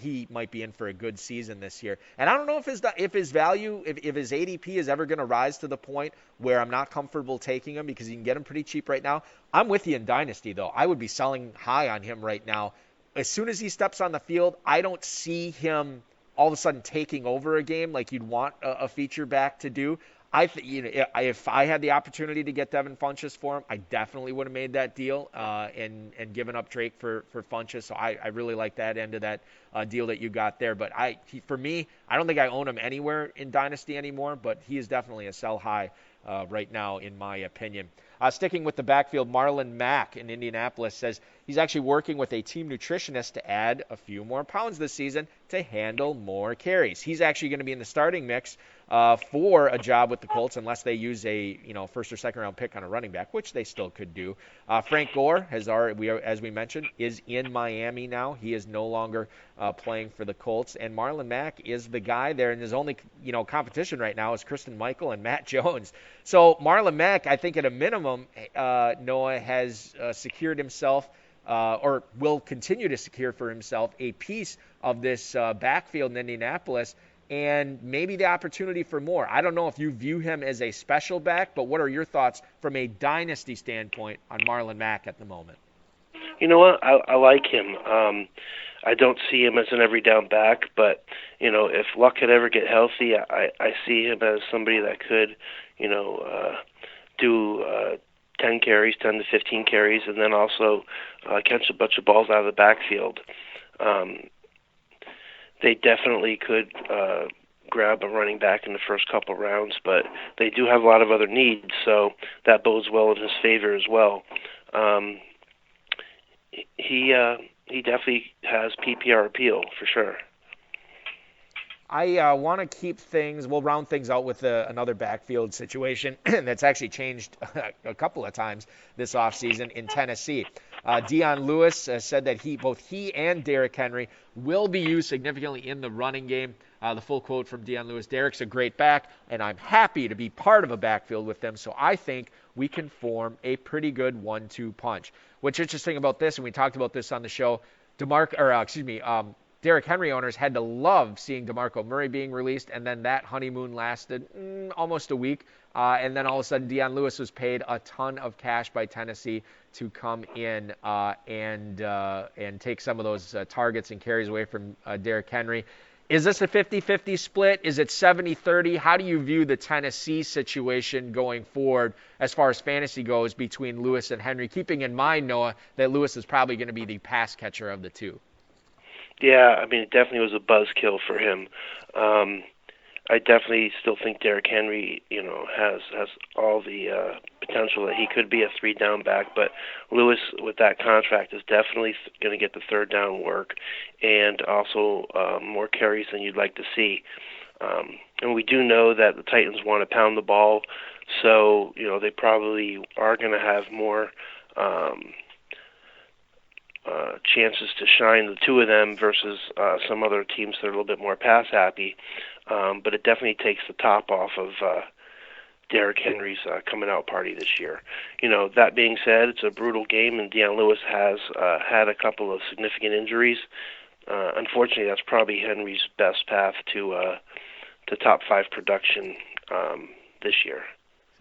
he might be in for a good season this year. And I don't know if his value, if his ADP is ever going to rise to the point where I'm not comfortable taking him because you can get him pretty cheap right now. I'm with you in Dynasty, though. I would be selling high on him right now. As soon as he steps on the field, I don't see him all of a sudden taking over a game like you'd want a feature back to do. If I had the opportunity to get Devin Funchess for him, I definitely would have made that deal and given up Drake for Funchess. So I really like that end of that deal that you got there. But for me, I don't think I own him anywhere in Dynasty anymore, but he is definitely a sell high right now, in my opinion. Sticking with the backfield, Marlon Mack in Indianapolis says he's actually working with a team nutritionist to add a few more pounds this season to handle more carries. He's actually going to be in the starting mix for a job with the Colts unless they use a first or second round pick on a running back, which they still could do. Frank Gore as we mentioned, is in Miami now. He is no longer playing for the Colts, and Marlon Mack is the guy there, and his only competition right now is Kristen Michael and Matt Jones. So Marlon Mack, I think at a minimum, Noah has secured himself or will continue to secure for himself a piece of this backfield in Indianapolis. and maybe the opportunity for more. I don't know if you view him as a special back, but what are your thoughts from a dynasty standpoint on Marlon Mack at the moment? You know what? I like him. I don't see him as an every down back, but if Luck could ever get healthy, I see him as somebody that could, do 10 carries, 10 to 15 carries, and then also catch a bunch of balls out of the backfield. They definitely could grab a running back in the first couple rounds, but they do have a lot of other needs, so that bodes well in his favor as well. He definitely has PPR appeal for sure. I want to keep things, we'll round things out with another backfield situation that's actually changed a couple of times this offseason in Tennessee. Dion Lewis said that both he and Derrick Henry will be used significantly in the running game. The full quote from Dion Lewis: "Derrick's a great back, and I'm happy to be part of a backfield with them, so I think we can form a pretty good 1-2 punch." What's interesting about this, and we talked about this on the show, Derrick Henry owners had to love seeing DeMarco Murray being released, and then that honeymoon lasted almost a week. And then all of a sudden, Dion Lewis was paid a ton of cash by Tennessee to come in and take some of those targets and carries away from Derrick Henry. Is this a 50-50 split? Is it 70-30? How do you view the Tennessee situation going forward as far as fantasy goes between Lewis and Henry, keeping in mind, Noah, that Lewis is probably going to be the pass catcher of the two? Yeah, I mean, it definitely was a buzzkill for him. I definitely still think Derrick Henry, has all the potential that he could be a 3-down back, but Lewis, with that contract, is definitely going to get the 3rd down work and also more carries than you'd like to see. And we do know that the Titans want to pound the ball, so they probably are going to have more chances to shine, the two of them, versus some other teams that are a little bit more pass happy. But it definitely takes the top off of Derrick Henry's coming out party this year. That being said, it's a brutal game, and Dion Lewis has had a couple of significant injuries. Unfortunately, that's probably Henry's best path to top 5 production this year.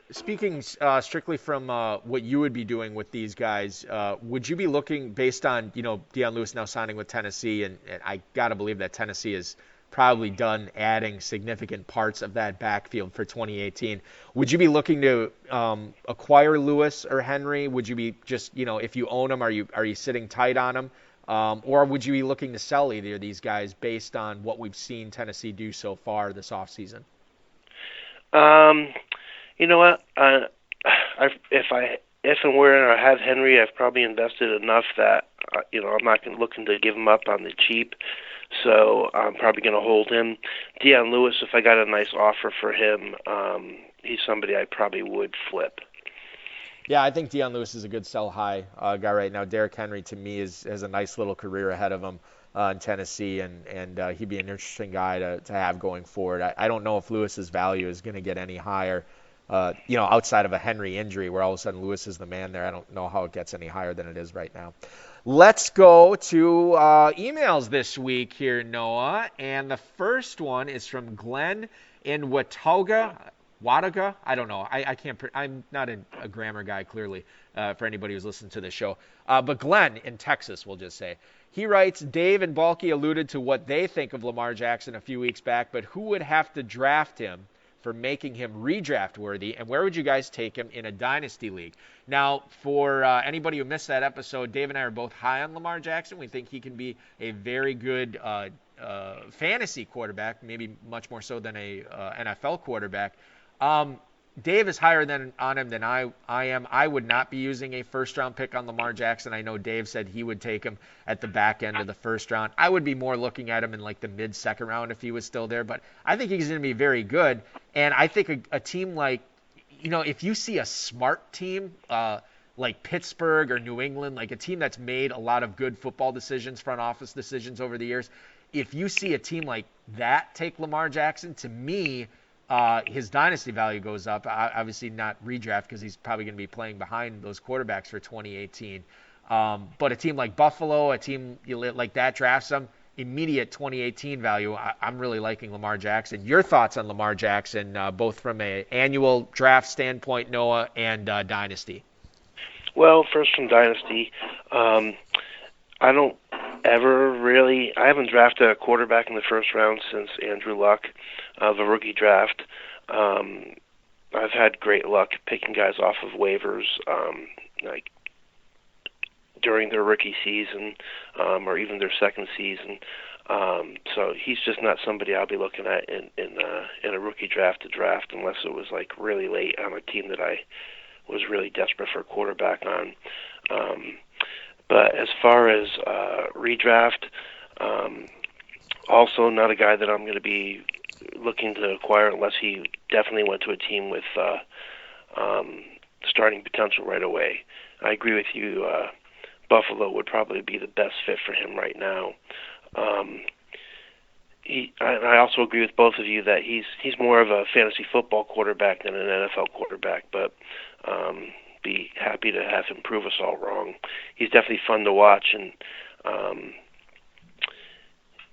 Speaking strictly from what you would be doing with these guys, would you be looking, based on Dion Lewis now signing with Tennessee, and I got to believe that Tennessee is probably done adding significant parts of that backfield for 2018. Would you be looking to acquire Lewis or Henry? Would you be just, if you own them, are you sitting tight on them? Or would you be looking to sell either of these guys based on what we've seen Tennessee do so far this offseason? You know what? If and where I have Henry, I've probably invested enough that I'm not looking to give him up on the cheap. So I'm probably going to hold him. Dion Lewis, if I got a nice offer for him, he's somebody I probably would flip. Yeah, I think Dion Lewis is a good sell high guy right now. Derrick Henry, to me, has a nice little career ahead of him in Tennessee, and he'd be an interesting guy to have going forward. I don't know if Lewis's value is going to get any higher, outside of a Henry injury where all of a sudden Lewis is the man there. I don't know how it gets any higher than it is right now. Let's go to emails this week here, Noah. And the first one is from Glenn in Watauga. I don't know. I can't. I'm not a grammar guy, clearly, for anybody who's listened to the show. But Glenn in Texas, we'll just say. He writes, Dave and Balky alluded to what they think of Lamar Jackson a few weeks back, but who would have to draft him for making him redraft worthy, and where would you guys take him in a dynasty league? Now, for anybody who missed that episode, Dave and I are both high on Lamar Jackson. We think he can be a very good fantasy quarterback, maybe much more so than a NFL quarterback. Dave is higher on him than I am. I would not be using a first-round pick on Lamar Jackson. I know Dave said he would take him at the back end of the first round. I would be more looking at him in like the mid-second round if he was still there. But I think he's going to be very good. And I think a team like, if you see a smart team like Pittsburgh or New England, like a team that's made a lot of good football decisions, front office decisions over the years, if you see a team like that take Lamar Jackson, to me, his dynasty value goes up. Obviously not redraft because he's probably going to be playing behind those quarterbacks for 2018. But a team like Buffalo, a team like that drafts him, immediate 2018 value, I'm really liking Lamar Jackson. Your thoughts on Lamar Jackson, both from an annual draft standpoint, Noah, and Dynasty? Well, first from Dynasty, I don't I haven't drafted a quarterback in the first round since Andrew Luck of a rookie draft. I've had great luck picking guys off of waivers, like during their rookie season, or even their second season. So he's just not somebody I'll be looking at in a rookie draft to draft unless it was like really late on a team that I was really desperate for a quarterback on. But as far as redraft, also not a guy that I'm going to be looking to acquire unless he definitely went to a team with starting potential right away. I agree with you. Buffalo would probably be the best fit for him right now. I also agree with both of you that he's more of a fantasy football quarterback than an NFL quarterback, but be happy to have him prove us all wrong. He's definitely fun to watch, and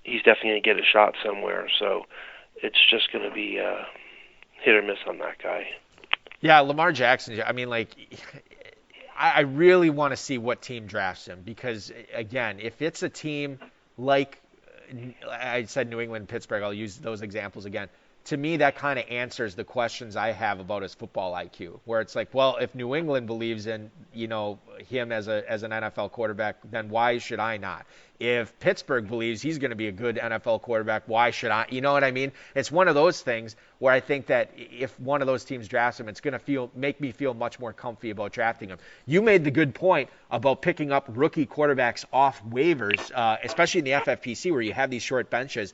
he's definitely going to get a shot somewhere, so it's just going to be hit or miss on that guy. Yeah, Lamar Jackson, I mean, like, I really want to see what team drafts him because, again, if it's a team like I said New England, Pittsburgh, I'll use those examples again. To me, that kind of answers the questions I have about his football IQ, where it's like, well, if New England believes in, him as an NFL quarterback, then why should I not? If Pittsburgh believes he's going to be a good NFL quarterback, why should I? You know what I mean? It's one of those things where I think that if one of those teams drafts him, it's going to make me feel much more comfy about drafting him. You made the good point about picking up rookie quarterbacks off waivers, especially in the FFPC where you have these short benches.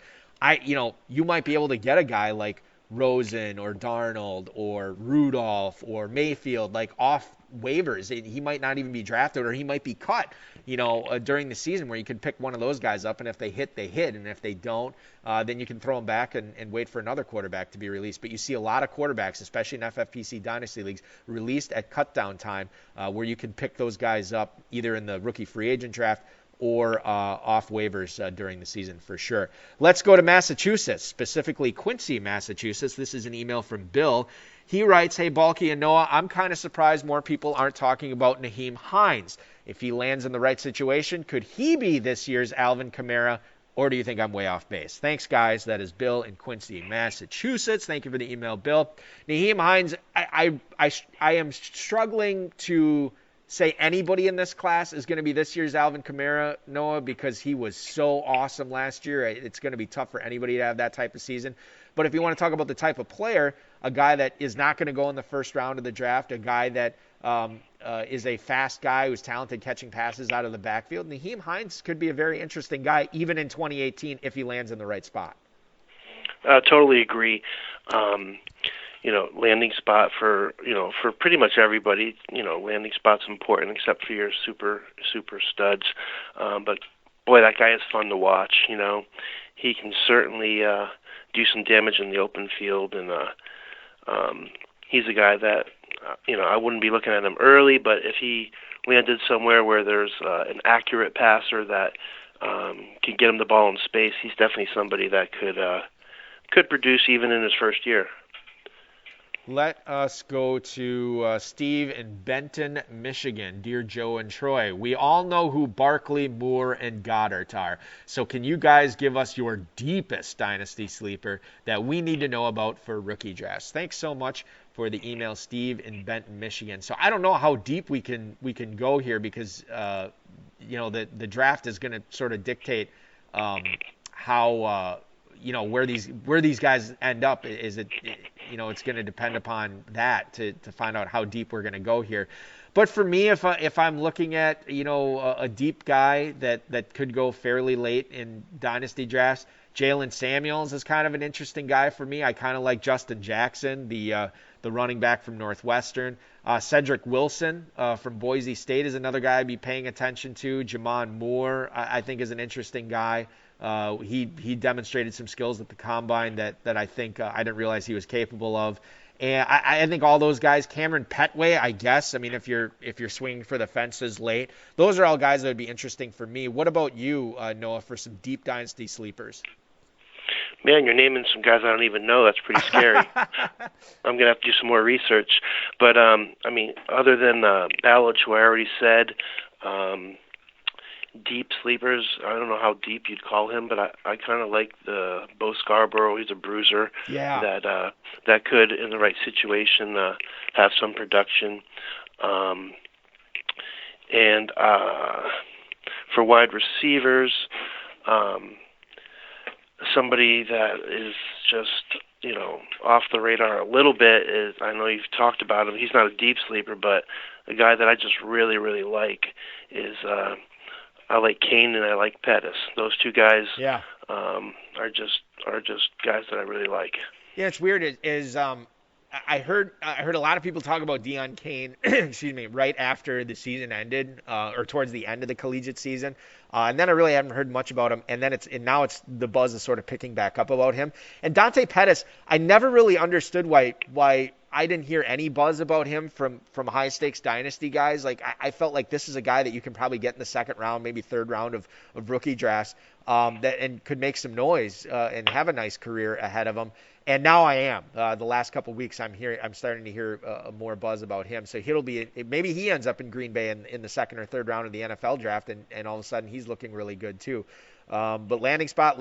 You might be able to get a guy like Rosen or Darnold or Rudolph or Mayfield like off waivers. He might not even be drafted or he might be cut, during the season where you can pick one of those guys up and if they hit, they hit. And if they don't, then you can throw them back and wait for another quarterback to be released. But you see a lot of quarterbacks, especially in FFPC Dynasty leagues, released at cutdown time where you can pick those guys up either in the rookie free agent draft or off waivers during the season for sure. Let's go to Massachusetts, specifically Quincy, Massachusetts. This is an email from Bill. He writes, "Hey, Balky and Noah, I'm kind of surprised more people aren't talking about Nyheim Hines. If he lands in the right situation, could he be this year's Alvin Kamara, or do you think I'm way off base?" Thanks, guys. That is Bill in Quincy, Massachusetts. Thank you for the email, Bill. Nyheim Hines, I am struggling to say anybody in this class is going to be this year's Alvin Kamara, Noah, because he was so awesome last year. It's going to be tough for anybody to have that type of season. But if you want to talk about the type of player, a guy that is not going to go in the first round of the draft, a guy that is a fast guy who's talented catching passes out of the backfield, Nyheim Hines could be a very interesting guy even in 2018 if he lands in the right spot. Totally agree. Landing spot for pretty much everybody. Landing spot's important except for your super studs. But boy, that guy is fun to watch. He can certainly do some damage in the open field, and he's a guy that I wouldn't be looking at him early, but if he landed somewhere where there's an accurate passer that can get him the ball in space, he's definitely somebody that could produce even in his first year. Let us go to Steve in Benton, Michigan. Dear Joe and Troy, we all know who Barkley, Moore, and Goddard are. So can you guys give us your deepest dynasty sleeper that we need to know about for rookie drafts? Thanks so much for the email, Steve in Benton, Michigan. So I don't know how deep we can go here because the draft is going to sort of dictate how where these guys end up. Is it it's going to depend upon that to find out how deep we're going to go here. But for me, if I'm looking at a deep guy that could go fairly late in dynasty drafts, Jalen Samuels is kind of an interesting guy for me. I kind of like Justin Jackson, the running back from Northwestern. Cedric Wilson from Boise State is another guy I'd be paying attention to. Jamon Moore, I think, is an interesting guy. He demonstrated some skills at the combine that I think I didn't realize he was capable of. And I think all those guys, Cameron Petway, I guess. I mean, if you're swinging for the fences late, those are all guys that would be interesting for me. What about you, Noah, for some deep dynasty sleepers? Man, you're naming some guys I don't even know. That's pretty scary. I'm gonna have to do some more research. But I mean, other than Ballage, who I already said, deep sleepers. I don't know how deep you'd call him, but I kind of like the Bo Scarborough. He's a bruiser. Yeah. That could, in the right situation, have some production. And for wide receivers, somebody that is just, off the radar a little bit is, I know you've talked about him. He's not a deep sleeper, but a guy that I just really, really like is I like Kane and I like Pettis. Those two guys are just guys that I really like. Yeah, it's weird. I heard a lot of people talk about Deion Kane, excuse me, right after the season ended, or towards the end of the collegiate season, and then I really haven't heard much about him. And then now the buzz is sort of picking back up about him. And Dante Pettis, I never really understood why I didn't hear any buzz about him from high stakes dynasty guys. Like I felt like this is a guy that you can probably get in the second round, maybe third round of rookie drafts, and could make some noise and have a nice career ahead of him. And now I am. The last couple of weeks, I'm starting to hear more buzz about him. So maybe he ends up in Green Bay in the second or third round of the NFL draft, and all of a sudden he's looking really good too. But landing spot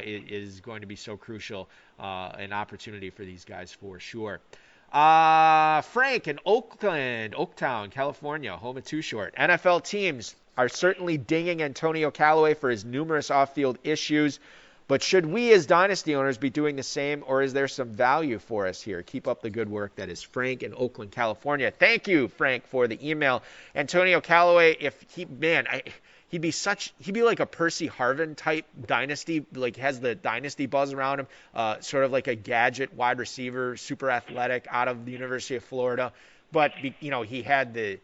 is going to be so crucial, an opportunity for these guys for sure. Frank in Oaktown, California, home of Too Short. NFL teams are certainly dinging Antonio Callaway for his numerous off-field issues. But should we as dynasty owners be doing the same, or is there some value for us here? Keep up the good work. That is Frank in Oakland, California. Thank you, Frank, for the email. Antonio Callaway, he'd be like a Percy Harvin type dynasty, like has the dynasty buzz around him, sort of like a gadget wide receiver, super athletic out of the University of Florida. But he had the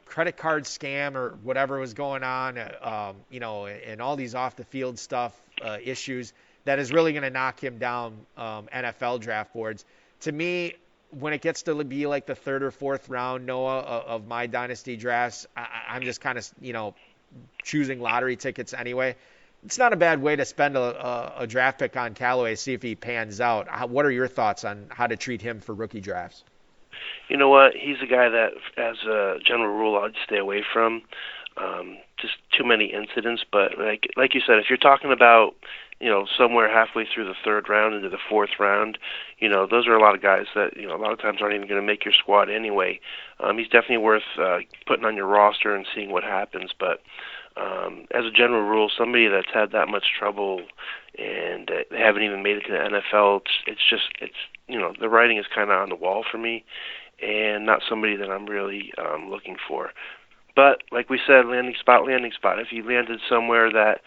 credit card scam or whatever was going on, and all these off the field stuff, issues that is really going to knock him down NFL draft boards. To me, when it gets to be like the third or fourth round, Noah, of my dynasty drafts, I'm just kind of, choosing lottery tickets anyway. It's not a bad way to spend a draft pick on Callaway, see if he pans out. What are your thoughts on how to treat him for rookie drafts? You know what? He's a guy that, as a general rule, I'd stay away from. Just too many incidents. But like you said, if you're talking about, somewhere halfway through the third round into the fourth round, those are a lot of guys that, a lot of times aren't even going to make your squad anyway. He's definitely worth putting on your roster and seeing what happens. But as a general rule, somebody that's had that much trouble and they haven't even made it to the NFL, it's the writing is kind of on the wall for me, and not somebody that I'm really looking for. But like we said, landing spot. If he landed somewhere that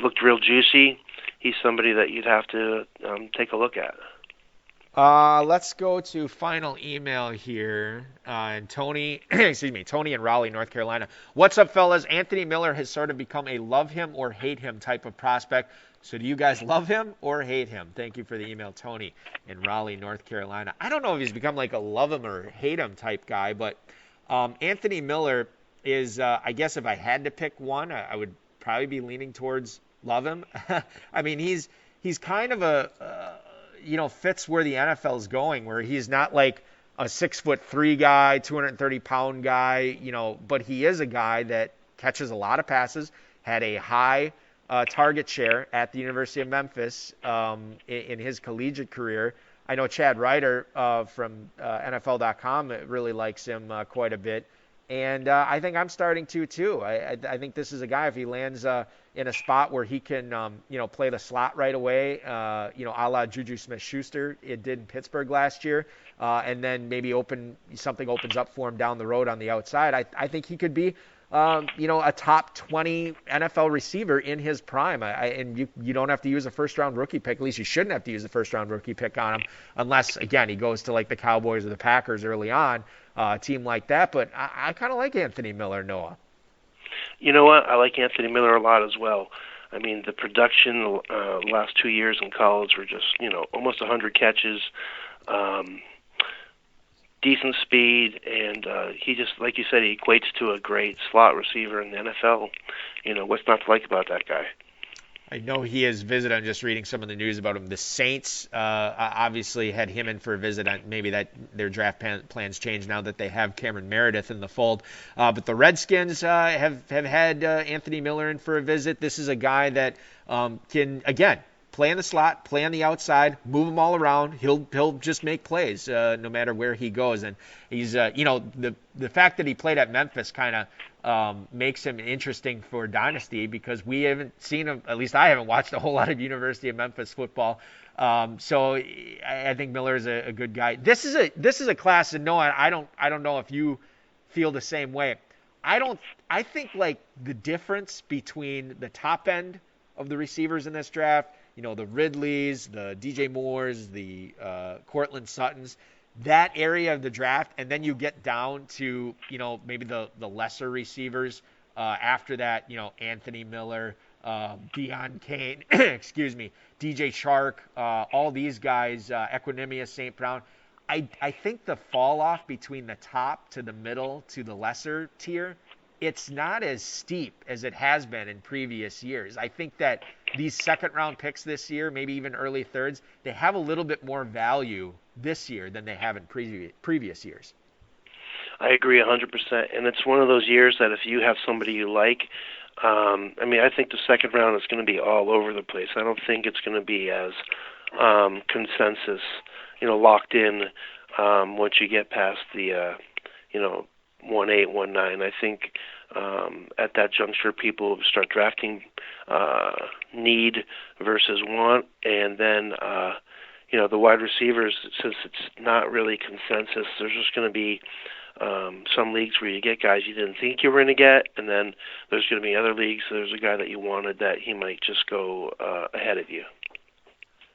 looked real juicy, he's somebody that you'd have to take a look at. Let's go to final email here. And Tony in Raleigh, North Carolina. What's up, fellas? Anthony Miller has sort of become a love him or hate him type of prospect. So do you guys love him or hate him? Thank you for the email, Tony in Raleigh, North Carolina. I don't know if he's become like a love him or hate him type guy, but Anthony Miller is, I guess if I had to pick one, I would probably be leaning towards love him. I mean, he's kind of fits where the NFL is going, where he's not like a 6'3" guy, 230-pound guy, but he is a guy that catches a lot of passes, had a high target share at the University of Memphis in his collegiate career. I know Chad Ryder from NFL.com really likes him quite a bit. And I think I'm starting to, too. I think this is a guy, if he lands in a spot where he can, play the slot right away, a la Juju Smith-Schuster, it did in Pittsburgh last year, and then maybe something opens up for him down the road on the outside. I think he could be, a top 20 NFL receiver in his prime. And you don't have to use a first-round rookie pick. At least you shouldn't have to use a first-round rookie pick on him unless, again, he goes to like the Cowboys or the Packers early on, a team like that. But I kind of like Anthony Miller, Noah. You know what? I like Anthony Miller a lot as well. I mean, the production last 2 years in college were just, almost 100 catches, decent speed, and he just, like you said, he equates to a great slot receiver in the NFL. What's not to like about that guy? I know he has visited. I'm just reading some of the news about him. The Saints obviously had him in for a visit. Maybe that their draft plans change now that they have Cameron Meredith in the fold. But the Redskins have had Anthony Miller in for a visit. This is a guy that can, again, play in the slot, play on the outside, move him all around. He'll just make plays no matter where he goes. And he's the fact that he played at Memphis kind of makes him interesting for Dynasty because we haven't seen him. At least I haven't watched a whole lot of University of Memphis football. So I think Miller is a good guy. This is a class, and no, I don't know if you feel the same way. I think like the difference between the top end of the receivers in this draft, the Ridleys, the DJ Moores, the Cortland Suttons, that area of the draft, and then you get down to, maybe the lesser receivers after that, Anthony Miller, Deion Kane, excuse me, DJ Shark, all these guys, Equinemius St. Brown. I think the fall off between the top to the middle to the lesser tier, it's not as steep as it has been in previous years. I think that these second-round picks this year, maybe even early thirds, they have a little bit more value this year than they have in previous years. I agree 100%, and it's one of those years that if you have somebody you like, I think the second round is going to be all over the place. I don't think it's going to be as consensus, locked in once you get past the, 1-8, 1-9. I think at that juncture, people start drafting need versus want, and then the wide receivers, since it's not really consensus, there's just going to be some leagues where you get guys you didn't think you were going to get, and then there's going to be other leagues. There's a guy that you wanted that he might just go ahead of you.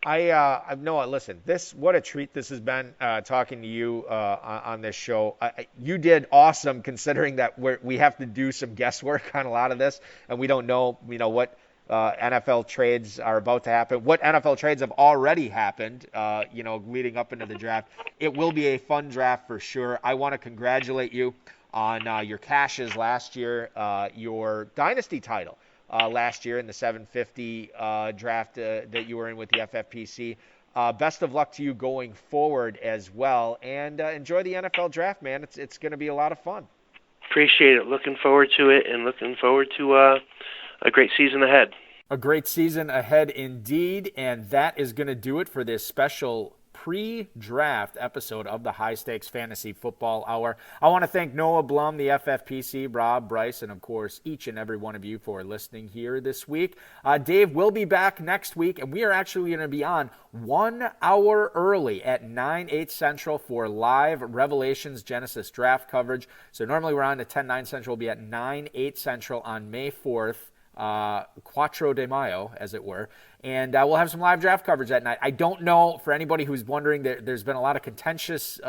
Noah, listen, what a treat this has been talking to you on this show. You did awesome considering that we have to do some guesswork on a lot of this, and we don't know, what NFL trades are about to happen, what NFL trades have already happened, leading up into the draft. It will be a fun draft for sure. I want to congratulate you on your cashes last year, your Dynasty title. Last year in the 750 draft that you were in with the FFPC. Best of luck to you going forward as well, and enjoy the NFL draft, man. It's going to be a lot of fun. Appreciate it. Looking forward to it, and looking forward to a great season ahead. A great season ahead indeed, and that is going to do it for this special pre-draft episode of the High Stakes Fantasy Football Hour. I want to thank Noah Blum, the FFPC, Rob, Bryce, and of course each and every one of you for listening here this week. Dave will be back next week, and we are actually going to be on 1 hour early at 9/8 Central for live Revelations Genesis draft coverage. So normally we're on at 10/9 Central. We'll be at 9/8 Central on May 4th. Quattro de Mayo, as it were. And we'll have some live draft coverage that night. I don't know, for anybody who's wondering, there's been a lot of contentious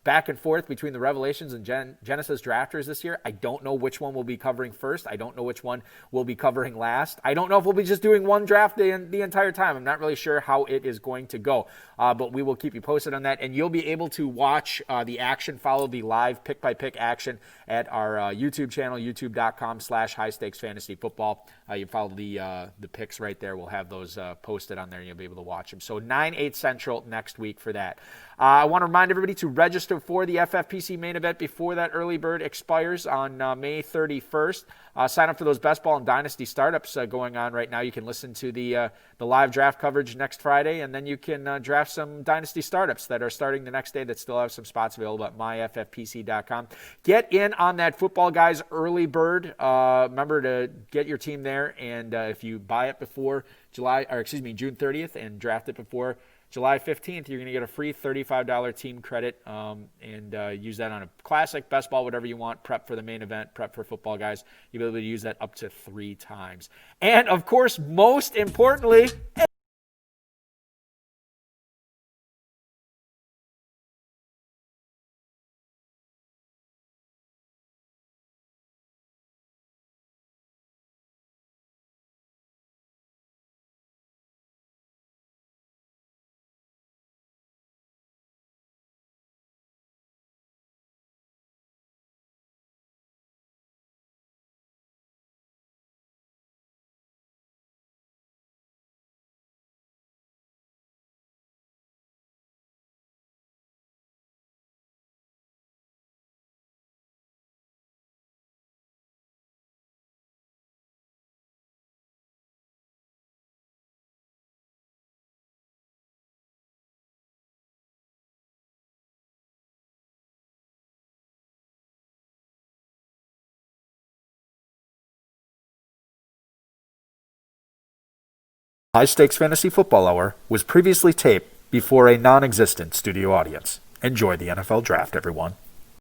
back and forth between the Revelations and Genesis drafters this year. I don't know which one we'll be covering first. I don't know which one we'll be covering last. I don't know if we'll be just doing one draft the entire time. I'm not really sure how it is going to go. But we will keep you posted on that. And you'll be able to watch the action, follow the live pick-by-pick action at our YouTube channel, youtube.com/High Stakes Fantasy Football. You follow the picks right there. We'll have those posted on there, and you'll be able to watch them. So 9/8 Central next week for that. I want to remind everybody to register for the FFPC main event before that early bird expires on May 31st. Sign up for those best ball and dynasty startups going on right now. You can listen to the live draft coverage next Friday, and then you can draft some dynasty startups that are starting the next day that still have some spots available at myffpc.com. Get in on that Football Guys early bird. Remember to get your team there, and if you buy it before June 30th and draft it before July 15th, you're going to get a free $35 team credit and use that on a classic, best ball, whatever you want, prep for the main event, prep for Football Guys. You'll be able to use that up to 3 times. And, of course, most importantly, High Stakes Fantasy Football Hour was previously taped before a non-existent studio audience. Enjoy the NFL Draft, everyone.